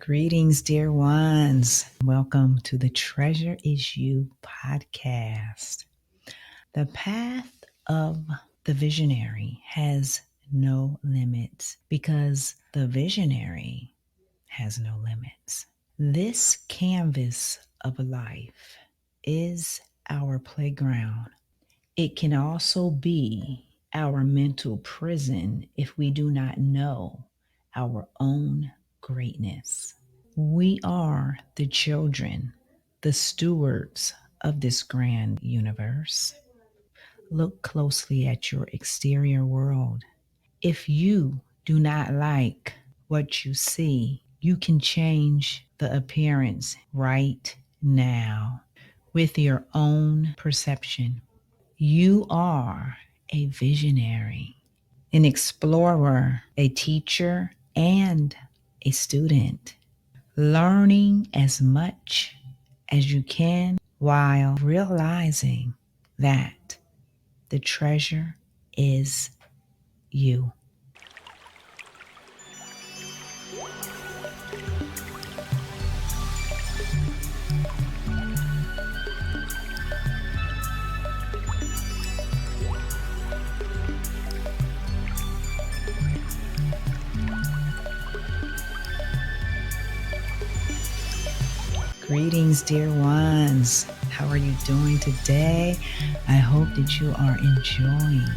Greetings, dear ones. Welcome to the Treasure Is You podcast. The path of the visionary has no limits because the visionary has no limits. This canvas of life is our playground. It can also be our mental prison if we do not know our own greatness. We are the children, the stewards of this grand universe. Look closely at your exterior world. If you do not like what you see, you can change the appearance right now with your own perception. You are a visionary, an explorer, a teacher, and a student, learning as much as you can while realizing that the treasure is you. Greetings, dear ones. How are you doing today? I hope that you are enjoying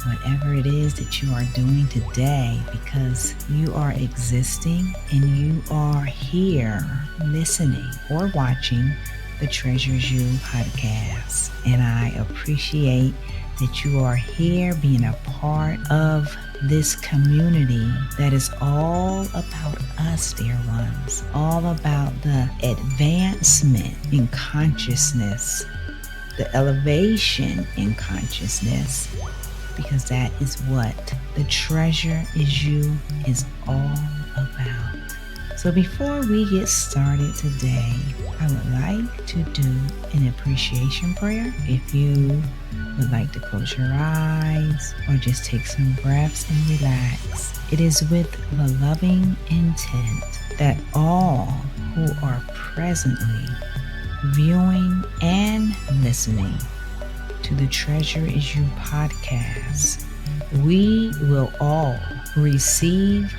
whatever it is that you are doing today, because you are existing and you are here listening or watching the Treasures You podcast. And I appreciate that you are here being a part of this community that is all about us, dear ones, all about the advancement in consciousness, the elevation in consciousness, because that is what the Treasure Is You is all about. So before we get started today, I would like to do an appreciation prayer. If you would like to close your eyes or just take some breaths and relax, it is with the loving intent that all who are presently viewing and listening to the Treasure Is You podcast, we will all receive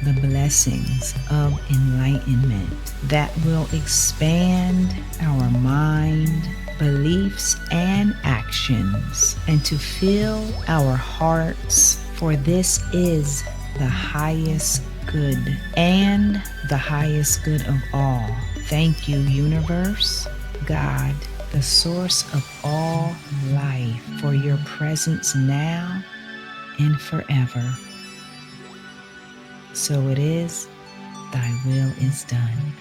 the blessings of enlightenment that will expand our mind, beliefs, and actions, and to fill our hearts, for this is the highest good and the highest good of all. Thank you, universe, God, the source of all life, for your presence now and forever. So it is, thy will is done.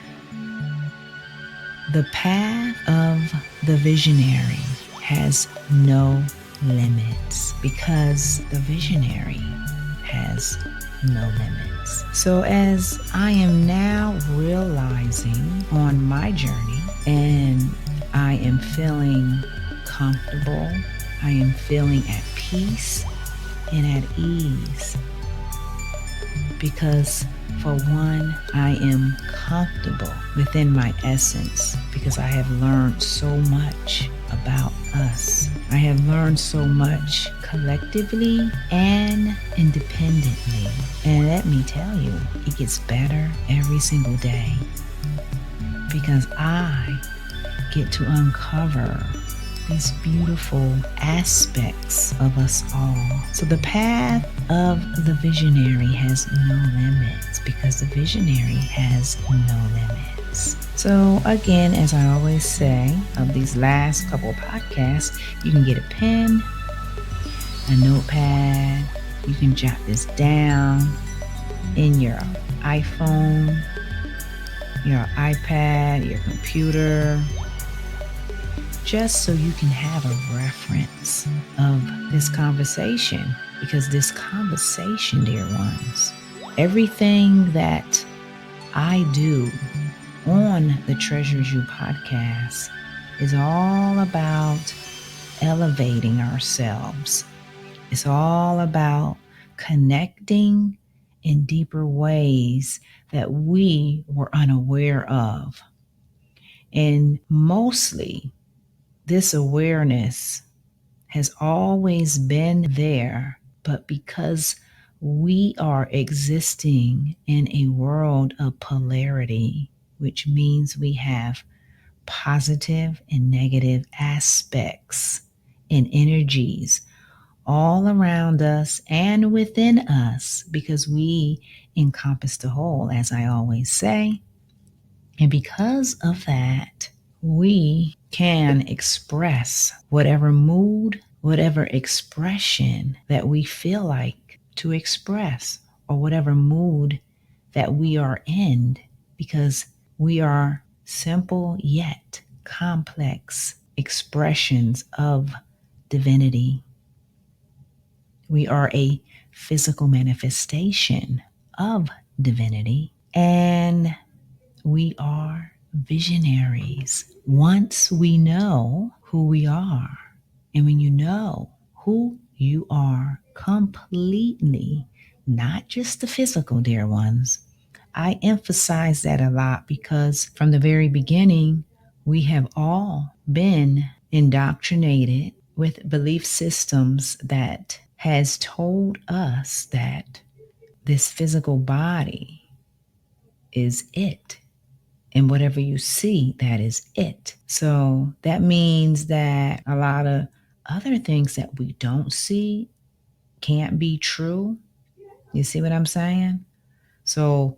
The path of the visionary has no limits because the visionary has no limits. So as I am now realizing on my journey, and I am feeling comfortable, I am feeling at peace and at ease, because for one, I am comfortable within my essence, because I have learned so much about us. I have learned so much collectively and independently. And let me tell you, it gets better every single day, because I get to uncover these beautiful aspects of us all. So the path of the visionary has no limits, because the visionary has no limits. So again, as I always say, of these last couple podcasts, you can get a pen, a notepad, you can jot this down in your iPhone, your iPad, your computer, just so you can have a reference of this conversation. Because this conversation, dear ones, everything that I do on the Treasures You podcast is all about elevating ourselves. It's all about connecting in deeper ways that we were unaware of. And mostly, this awareness has always been there, but because we are existing in a world of polarity, which means we have positive and negative aspects and energies all around us and within us, because we encompass the whole, as I always say. And because of that, we can express whatever mood, whatever expression that we feel like to express, or whatever mood that we are in, because we are simple yet complex expressions of divinity. We are a physical manifestation of divinity, and we are visionaries. Once we know who we are, and when you know who you are completely, not just the physical, dear ones, I emphasize that a lot because from the very beginning, we have all been indoctrinated with belief systems that has told us that this physical body is it. And whatever you see, that is it. So that means that a lot of other things that we don't see can't be true. You see what I'm saying? So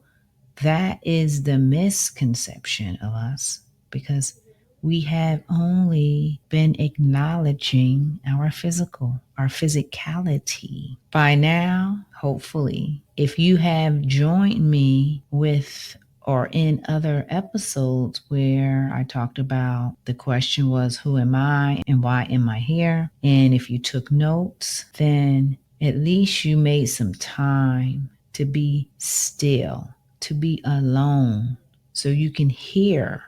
that is the misconception of us, because we have only been acknowledging our physical, our physicality. By now, hopefully, if you have joined me with or in other episodes where I talked about the question was, who am I and why am I here? And if you took notes, then at least you made some time to be still, to be alone, so you can hear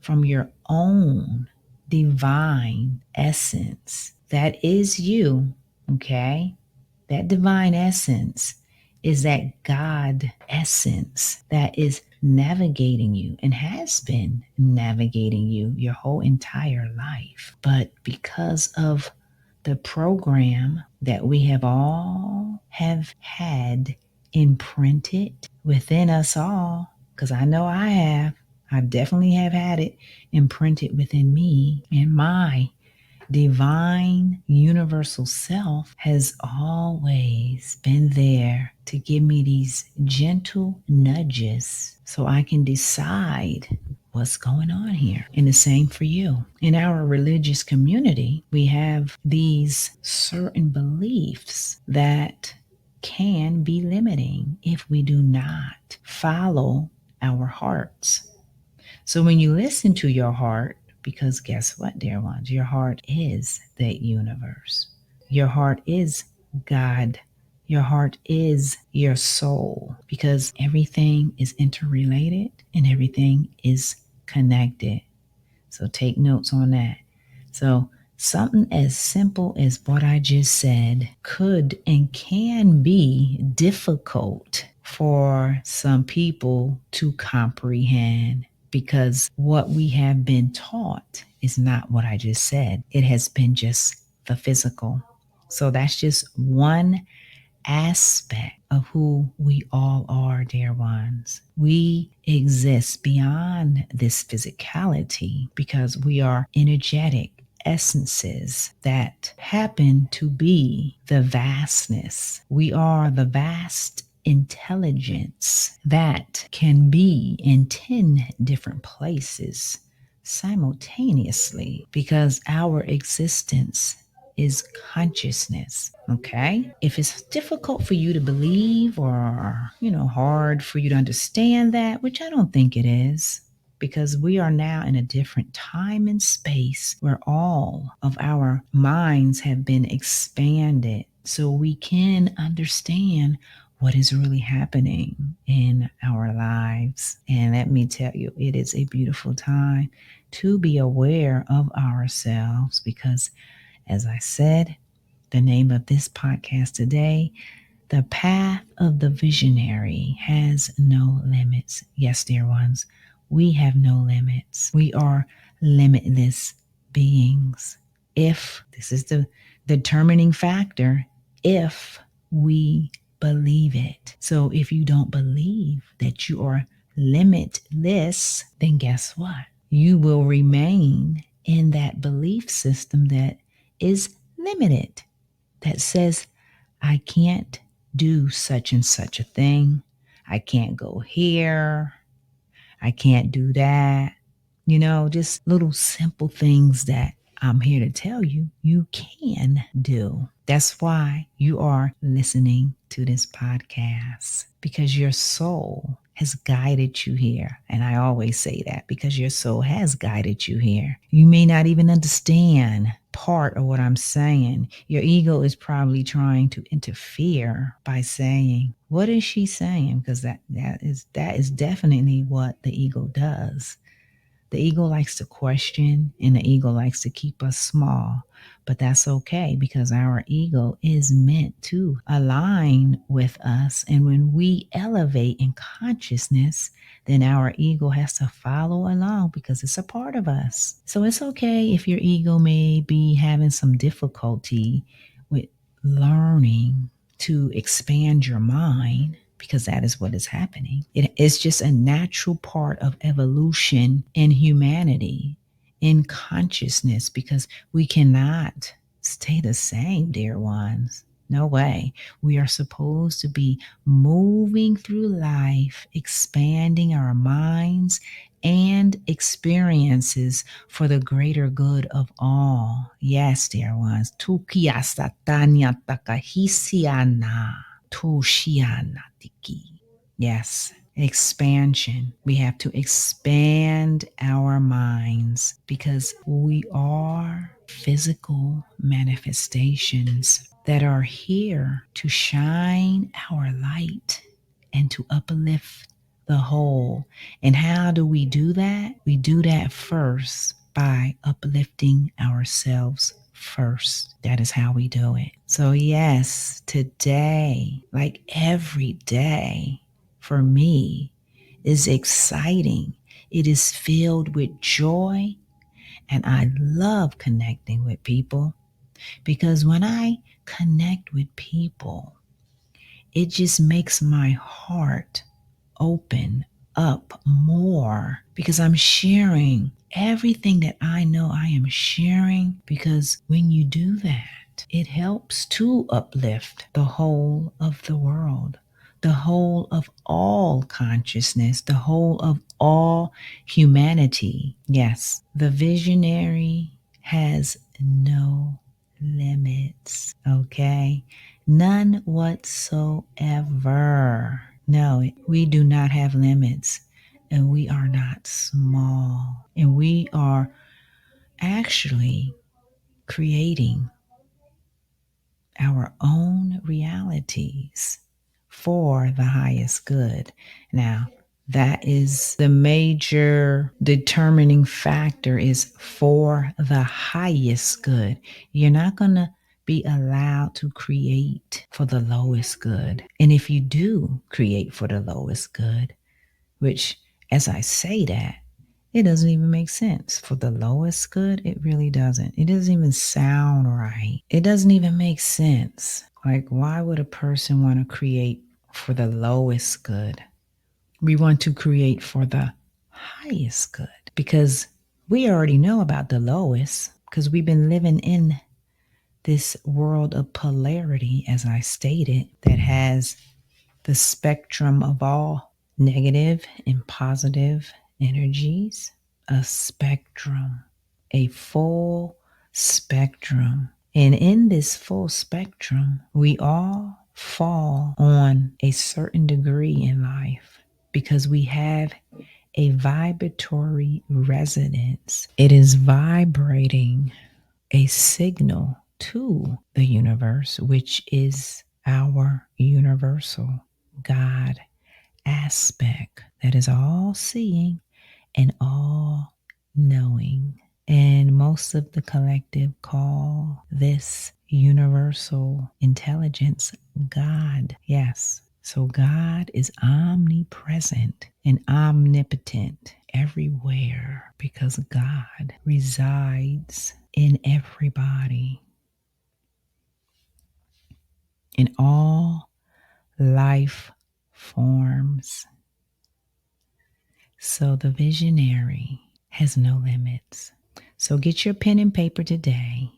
from your own divine essence. That is you, okay? That divine essence is that God essence that is navigating you and has been navigating you your whole entire life. But because of the program that we have had imprinted within us all, because I know I definitely have had it imprinted within me, and my divine universal self has always been there to give me these gentle nudges so I can decide what's going on here. And the same for you. In our religious community, we have these certain beliefs that can be limiting if we do not follow our hearts. So when you listen to your heart, because guess what, dear ones? Your heart is the universe. Your heart is God. Your heart is your soul, because everything is interrelated and everything is connected. So take notes on that. So something as simple as what I just said could and can be difficult for some people to comprehend, because what we have been taught is not what I just said. It has been just the physical. So that's just one aspect of who we all are, dear ones. We exist beyond this physicality because we are energetic essences that happen to be the vastness. We are the vast intelligence that can be in 10 different places simultaneously, because our existence is consciousness. Okay? If it's difficult for you to believe, or, hard for you to understand that, which I don't think it is, because we are now in a different time and space where all of our minds have been expanded so we can understand what is really happening in our lives. And let me tell you, it is a beautiful time to be aware of ourselves, because as I said, the name of this podcast today, The path of the visionary has no limits. Yes, dear ones, we have no limits. We are limitless beings. If this is the determining factor, if we believe it. So if you don't believe that you are limitless, then guess what? You will remain in that belief system that is limited, that says, I can't do such and such a thing. I can't go here. I can't do that. Just little simple things that I'm here to tell you you can do. That's why you are listening to this podcast, because your soul has guided you here. And I always say that because your soul has guided you here. You may not even understand part of what I'm saying. Your ego is probably trying to interfere by saying, what is she saying? Because that is definitely what the ego does. The ego likes to question, and the ego likes to keep us small. But that's okay, because our ego is meant to align with us. And when we elevate in consciousness, then our ego has to follow along because it's a part of us. So it's okay if your ego may be having some difficulty with learning to expand your mind, because that is what is happening. It is just a natural part of evolution in humanity, in consciousness, because we cannot stay the same, dear ones. No way. We are supposed to be moving through life, expanding our minds and experiences for the greater good of all. Yes, dear ones. Tukia satanya takahisiana. Tushianatiki. Yes, expansion. We have to expand our minds because we are physical manifestations that are here to shine our light and to uplift the whole. And how do we do that? We do that first by uplifting ourselves first. That is how we do it. So yes, today, like every day for me, is exciting. It is filled with joy, and I love connecting with people, because when I connect with people, it just makes my heart open up more, because I'm sharing everything that I know I am sharing. Because when you do that, it helps to uplift the whole of the world, the whole of all consciousness, the whole of all humanity. Yes, the visionary has no limits, okay? None whatsoever. No, we do not have limits, and we are not small. And we are actually creating our own realities for the highest good. Now, that is the major determining factor, is for the highest good. You're not going to be allowed to create for the lowest good. And if you do create for the lowest good, which, as I say that, it doesn't even make sense. For the lowest good, it really doesn't. It doesn't even sound right. It doesn't even make sense. Like, why would a person want to create for the lowest good? We want to create for the highest good, because we already know about the lowest, because we've been living in this world of polarity, as I stated, that has the spectrum of all negative and positive energies. A spectrum, a full spectrum. And in this full spectrum, we all fall on a certain degree in life, because we have a vibratory resonance. It is vibrating a signal to the universe, which is our universal God aspect that is all seeing and all knowing. And most of the collective call this universal intelligence God. Yes. So God is omnipresent and omnipotent everywhere because God resides in everybody, in all life forms. So the visionary has no limits. So get your pen and paper today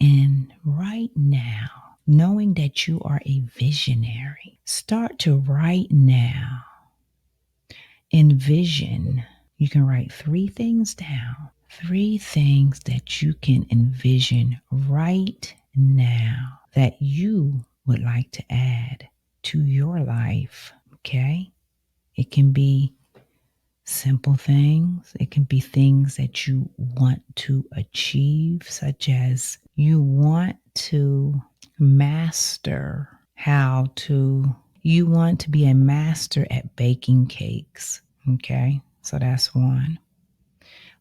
and right now, knowing that you are a visionary, start to right now envision. You can write 3 things down, 3 things that you can envision right now that you would like to add to your life. Okay? It can be simple things. It can be things that you want to achieve, such as you want to master you want to be a master at baking cakes. Okay, so that's one.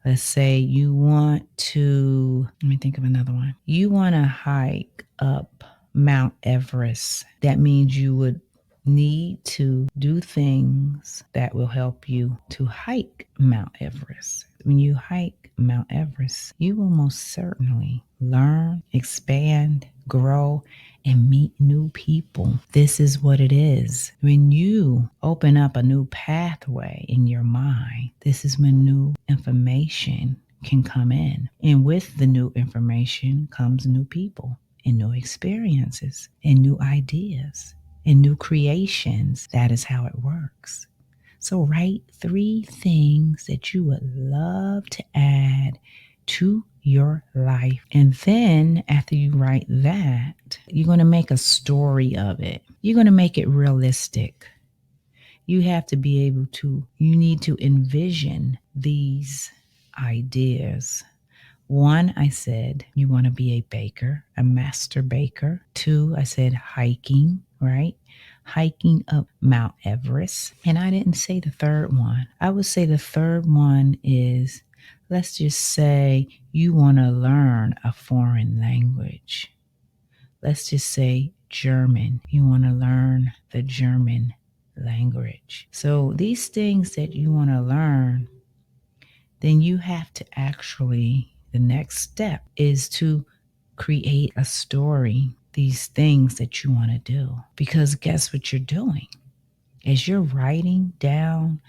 Let's say you want to, let me think of another one. You want to hike up Mount Everest. That means you would need to do things that will help you to hike Mount Everest. When you hike Mount Everest, you will most certainly learn, expand, grow, and meet new people. This is what it is. When you open up a new pathway in your mind, this is when new information can come in. And with the new information comes new people and new experiences and new ideas and new creations. That is how it works. So write 3 things that you would love to add to your life. And then after you write that, you're going to make a story of it. You're going to make it realistic. You have to be able to, you need to envision these ideas. 1, I said, you want to be a baker, a master baker. 2, I said hiking, right? Hiking up Mount Everest. And I didn't say the third one. I would say the third one is, let's just say you want to learn a foreign language. Let's just say German. You want to learn the German language. So these things that you want to learn, then you have to actually, the next step is to create a story, these things that you want to do. Because guess what you're doing? As you're writing down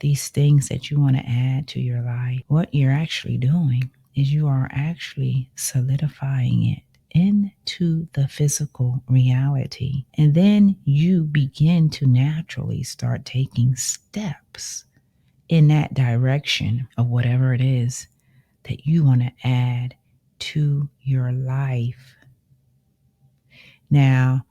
these things that you want to add to your life, what you're actually doing is you are actually solidifying it into the physical reality. And then you begin to naturally start taking steps in that direction of whatever it is that you want to add to your life. Now,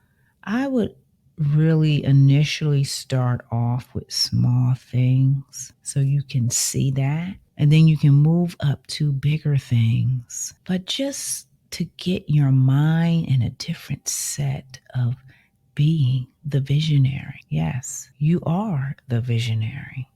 I would really initially start off with small things so you can see that, and then you can move up to bigger things. But just to get your mind in a different set of being the visionary. Yes, you are the visionary.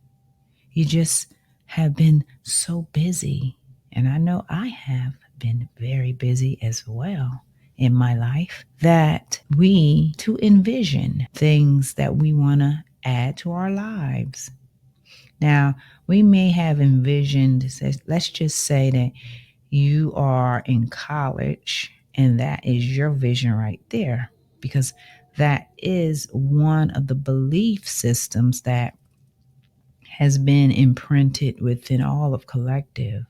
You just have been so busy. And I know I have been very busy as well in my life, that we to envision things that we want to add to our lives. Now, we may have envisioned, let's just say that you are in college and that is your vision right there, because that is one of the belief systems that has been imprinted within all of collective.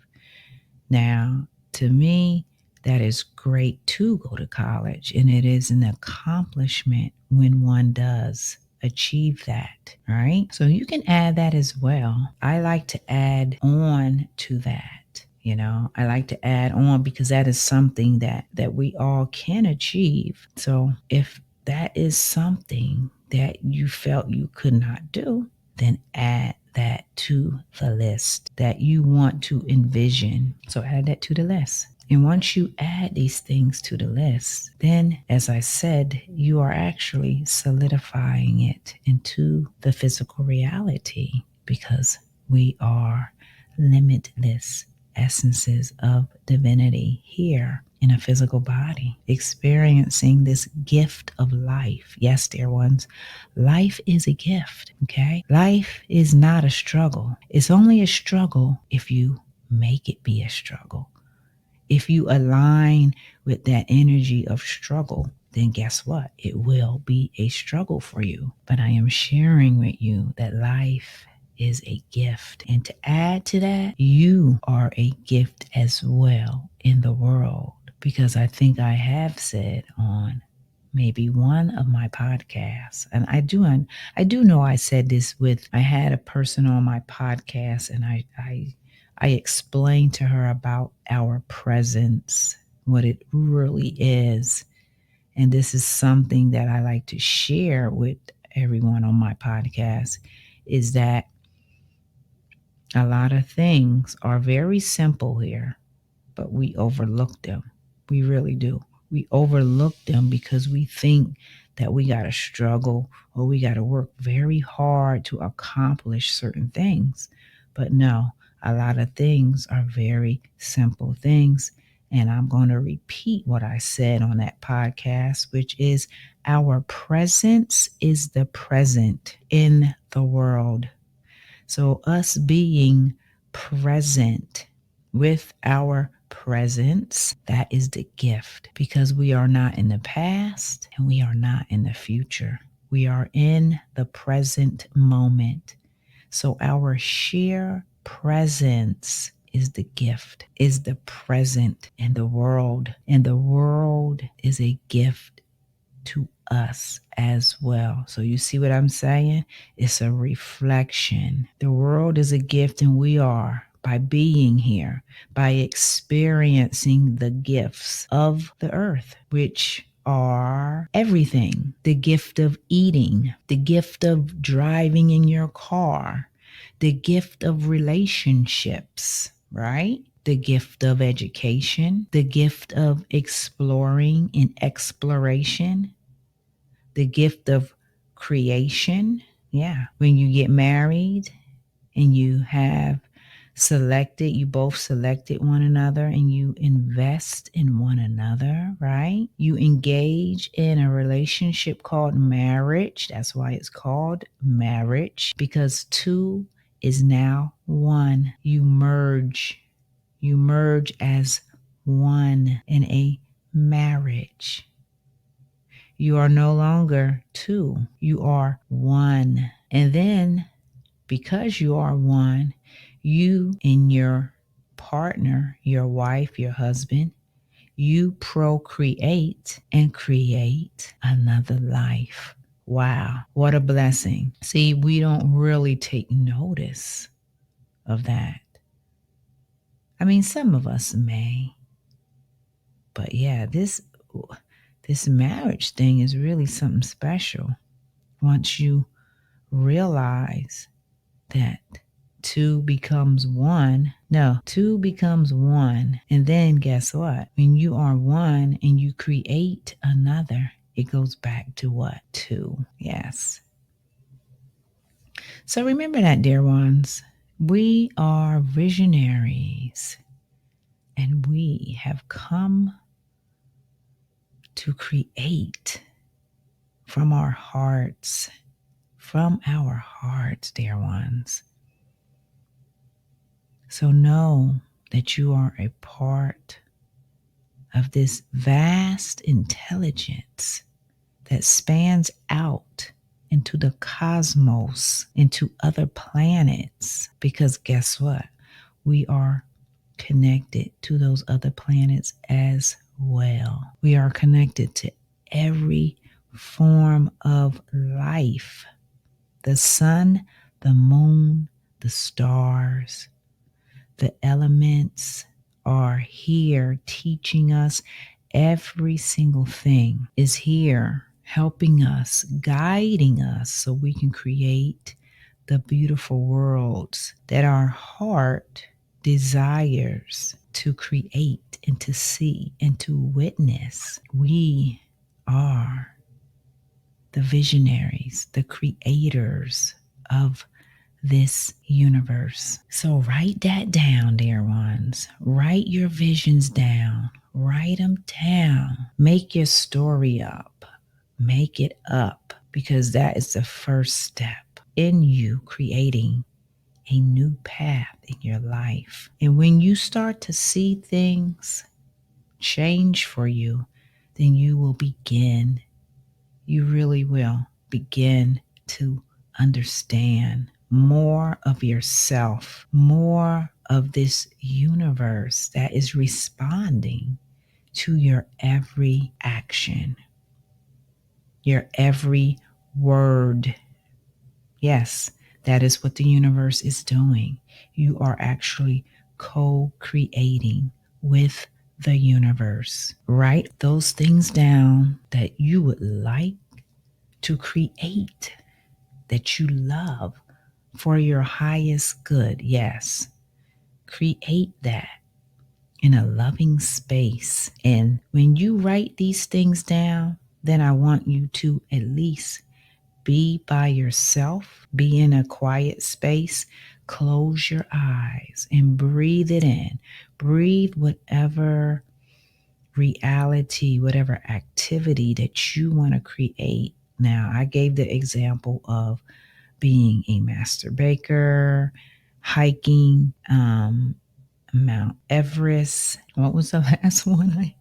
Now, to me, that is great to go to college, and it is an accomplishment when one does achieve that, right? So you can add that as well. I like to add on to that. I like to add on because that is something that we all can achieve. So if that is something that you felt you could not do, then add that to the list that you want to envision. So add that to the list. And once you add these things to the list, then, as I said, you are actually solidifying it into the physical reality, because we are limitless essences of divinity here in a physical body, experiencing this gift of life. Yes, dear ones, life is a gift, okay? Life is not a struggle. It's only a struggle if you make it be a struggle. If you align with that energy of struggle, then guess what? It will be a struggle for you. But I am sharing with you that life is a gift. And to add to that, you are a gift as well in the world. Because I think I have said on maybe one of my podcasts, and I do know I said this I had a person on my podcast, and I explained to her about our presence, what it really is. And this is something that I like to share with everyone on my podcast, is that a lot of things are very simple here, but we overlook them. We really do. We overlook them because we think that we got to struggle or we got to work very hard to accomplish certain things. But no, a lot of things are very simple things. And I'm going to repeat what I said on that podcast, which is our presence is the present in the world. So, us being present with our presence, that is the gift, because we are not in the past and we are not in the future. We are in the present moment. So, our sheer presence is the gift, is the present in the world. And the world is a gift to us as well. So you see what I'm saying? It's a reflection. The world is a gift, and we are, by being here, by experiencing the gifts of the earth, which are everything. The gift of eating, the gift of driving in your car, the gift of relationships, right? The gift of education, the gift of exploring and exploration, the gift of creation. Yeah. When you get married and you both selected one another and you invest in one another, right? You engage in a relationship called marriage. That's why it's called marriage, because two is now one. You merge as one in a marriage. You are no longer two, you are one. And then, because you are one, you and your partner, your wife, your husband, you procreate and create another life. Wow, what a blessing. See, we don't really take notice of that. I mean, some of us may, but yeah, this marriage thing is really something special. Once you realize that two becomes one. No, two becomes one. And then guess what? When you are one and you create another, it goes back to what? Two. Yes. So remember that, dear ones. We are visionaries, and we have come to create from our hearts. From our hearts, dear ones. So know that you are a part of this vast intelligence that spans out into the cosmos, into other planets. Because guess what? We are connected to those other planets as well. We are connected to every form of life. The sun, the moon, the stars, the elements are here teaching us. Every single thing is here helping us, guiding us so we can create the beautiful worlds that our heart desires to create and to see and to witness. We are the visionaries, the creators of this universe. So write that down, dear ones. Write your visions down. Write them down. Make your story up. Make it up, because that is the first step in you creating a new path in your life. And when you start to see things change for you, then you will begin, you really will begin to understand more of yourself, more of this universe that is responding to your every action, your every word. Yes, that is what the universe is doing. You are actually co-creating with the universe. Write those things down that you would like to create, that you love for your highest good. Yes, create that in a loving space. And when you write these things down, then I want you to at least be by yourself, be in a quiet space, close your eyes and breathe it in. Breathe whatever reality, whatever activity that you want to create. Now, I gave the example of being a master baker, hiking, Mount Everest. What was the last one?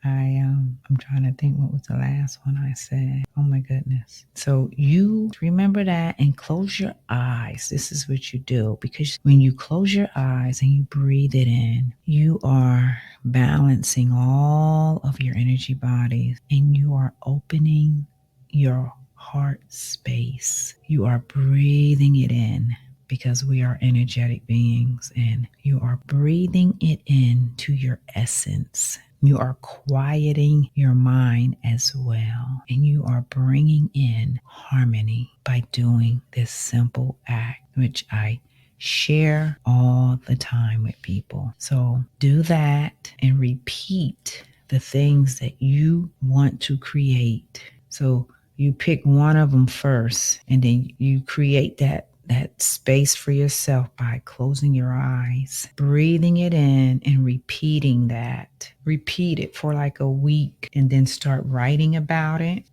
I'm trying to think, what was the last one I said? Oh my goodness. So you remember that and close your eyes. This is what you do, because when you close your eyes and you breathe it in, you are balancing all of your energy bodies and you are opening your heart space. You are breathing it in, because we are energetic beings, and you are breathing it in to your essence. You are quieting your mind as well, and you are bringing in harmony by doing this simple act, which I share all the time with people. So do that and repeat the things that you want to create. So you pick one of them first, and then you create that space for yourself by closing your eyes, breathing it in, and repeating that. Repeat it for like a week, and then start writing about it.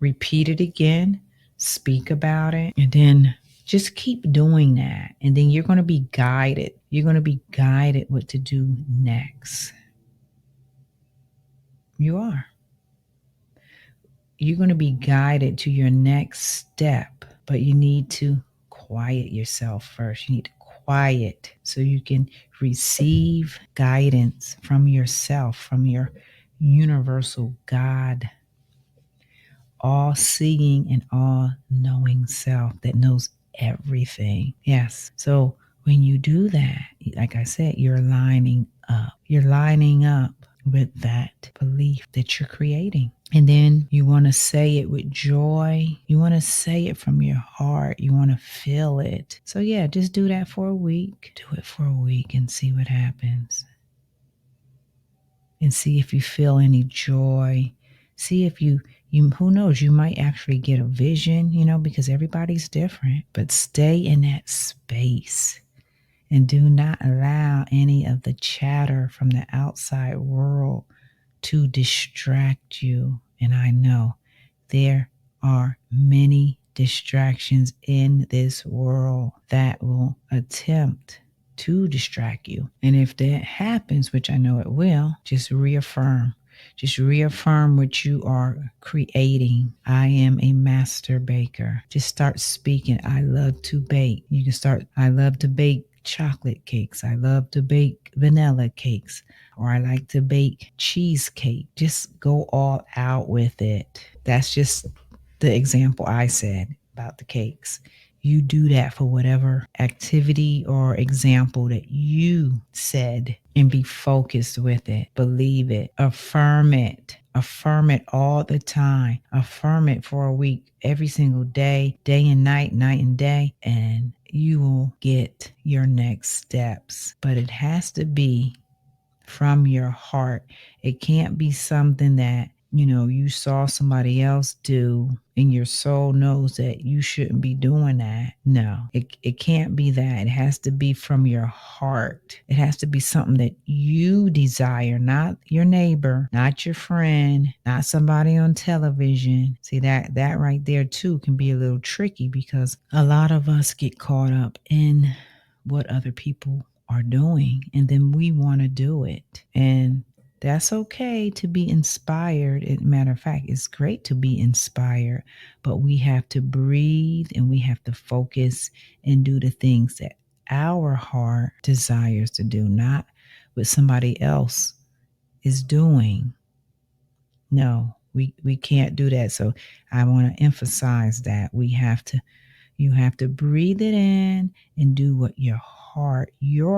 Repeat it again, speak about it, and then just keep doing that. And then you're going to be guided. You're going to be guided what to do next. You are. You're going to be guided to your next step, but you need to quiet yourself first. You need to quiet so you can receive guidance from yourself, from your universal God, all seeing and all knowing self that knows everything. Yes. So when you do that, like I said, you're lining up. You're lining up with that belief that you're creating. And then you want to say it with joy. You want to say it from your heart. You want to feel it. So yeah, just do that for a week. Do it for a week and see what happens. And see if you feel any joy. See if you who knows, you might actually get a vision, because everybody's different. But stay in that space and do not allow any of the chatter from the outside world to distract you. And I know there are many distractions in this world that will attempt to distract you. And if that happens, which I know it will, just reaffirm. Just reaffirm what you are creating. I am a master baker. Just start speaking. I love to bake. You can start, I love to bake chocolate cakes. I love to bake vanilla cakes, or I like to bake cheesecake. Just go all out with it. That's just the example I said about the cakes. You do that for whatever activity or example that you said, and be focused with it. Believe it. Affirm it. Affirm it all the time. Affirm it for a week, every single day, day and night, night and day, and you will get your next steps. But it has to be from your heart. It can't be something that you saw somebody else do, and your soul knows that you shouldn't be doing that. No, it can't be that. It has to be from your heart. It has to be something that you desire, not your neighbor, not your friend, not somebody on television. See, that right there too can be a little tricky, because a lot of us get caught up in what other people are doing, and then we want to do it. And that's okay to be inspired. As a matter of fact, it's great to be inspired, but we have to breathe and we have to focus and do the things that our heart desires to do, not what somebody else is doing. No, we can't do that. So I want to emphasize that you have to breathe it in and do what your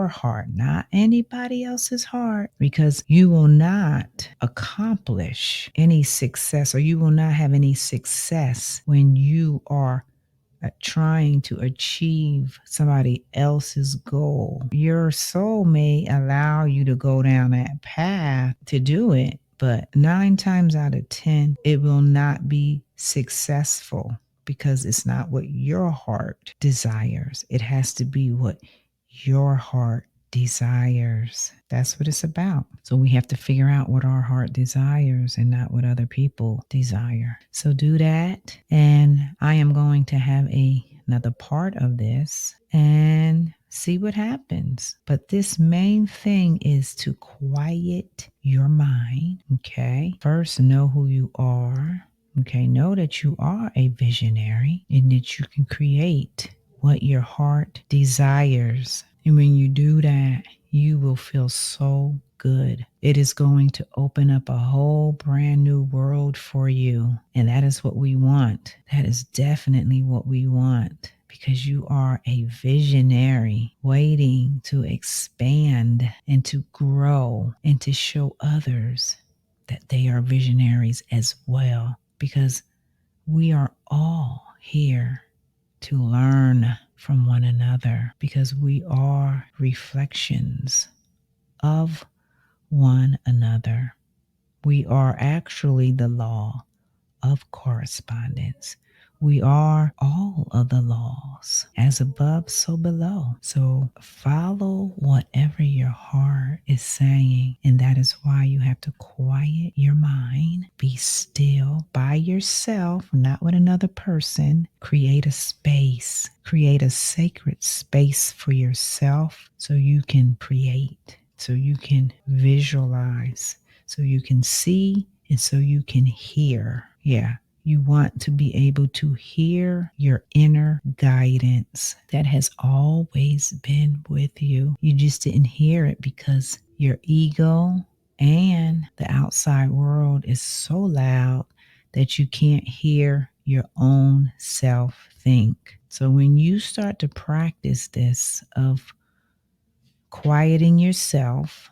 heart, not anybody else's heart, because you will not accomplish any success, or you will not have any success when you are trying to achieve somebody else's goal. Your soul may allow you to go down that path to do it, but 9 times out of 10, it will not be successful, because it's not what your heart desires. It has to be what your heart desires. That's what it's about. So we have to figure out what our heart desires and not what other people desire. So do that. And I am going to have another part of this and see what happens. But this main thing is to quiet your mind. Okay. First, know who you are. Okay. Know that you are a visionary and that you can create what your heart desires. And when you do that, you will feel so good. It is going to open up a whole brand new world for you. And that is what we want. That is definitely what we want, because you are a visionary waiting to expand and to grow and to show others that they are visionaries as well, because we are all here to learn from one another, because we are reflections of one another. We are actually the law of correspondence. We are all of the laws, as above, so below. So follow whatever your heart is saying. And that is why you have to quiet your mind, be still by yourself, not with another person. Create a space, create a sacred space for yourself, so you can create, so you can visualize, so you can see, and so you can hear. Yeah. You want to be able to hear your inner guidance that has always been with you. You just didn't hear it because your ego and the outside world is so loud that you can't hear your own self think. So when you start to practice this of quieting yourself,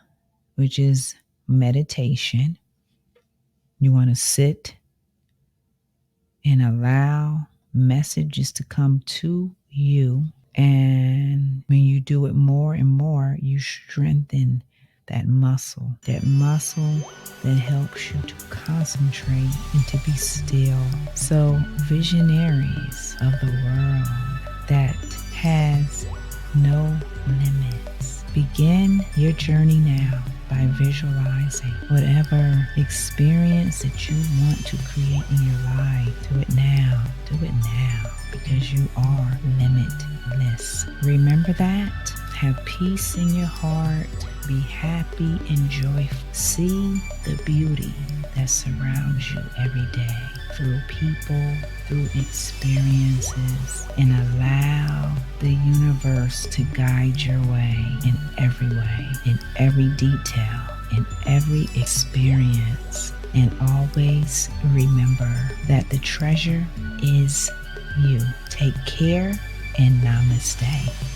which is meditation, you want to sit and allow messages to come to you. And when you do it more and more, you strengthen that muscle that helps you to concentrate and to be still. So visionaries of the world that has no limits, begin your journey now by visualizing whatever experience that you want to create in your life. Do it now. Do it now, because you are limitless. Remember that. Have peace in your heart. Be happy and joyful. See the beauty that surrounds you every day, through people, through experiences, and allow the universe to guide your way, in every detail, in every experience. And always remember that the treasure is you. Take care, and namaste.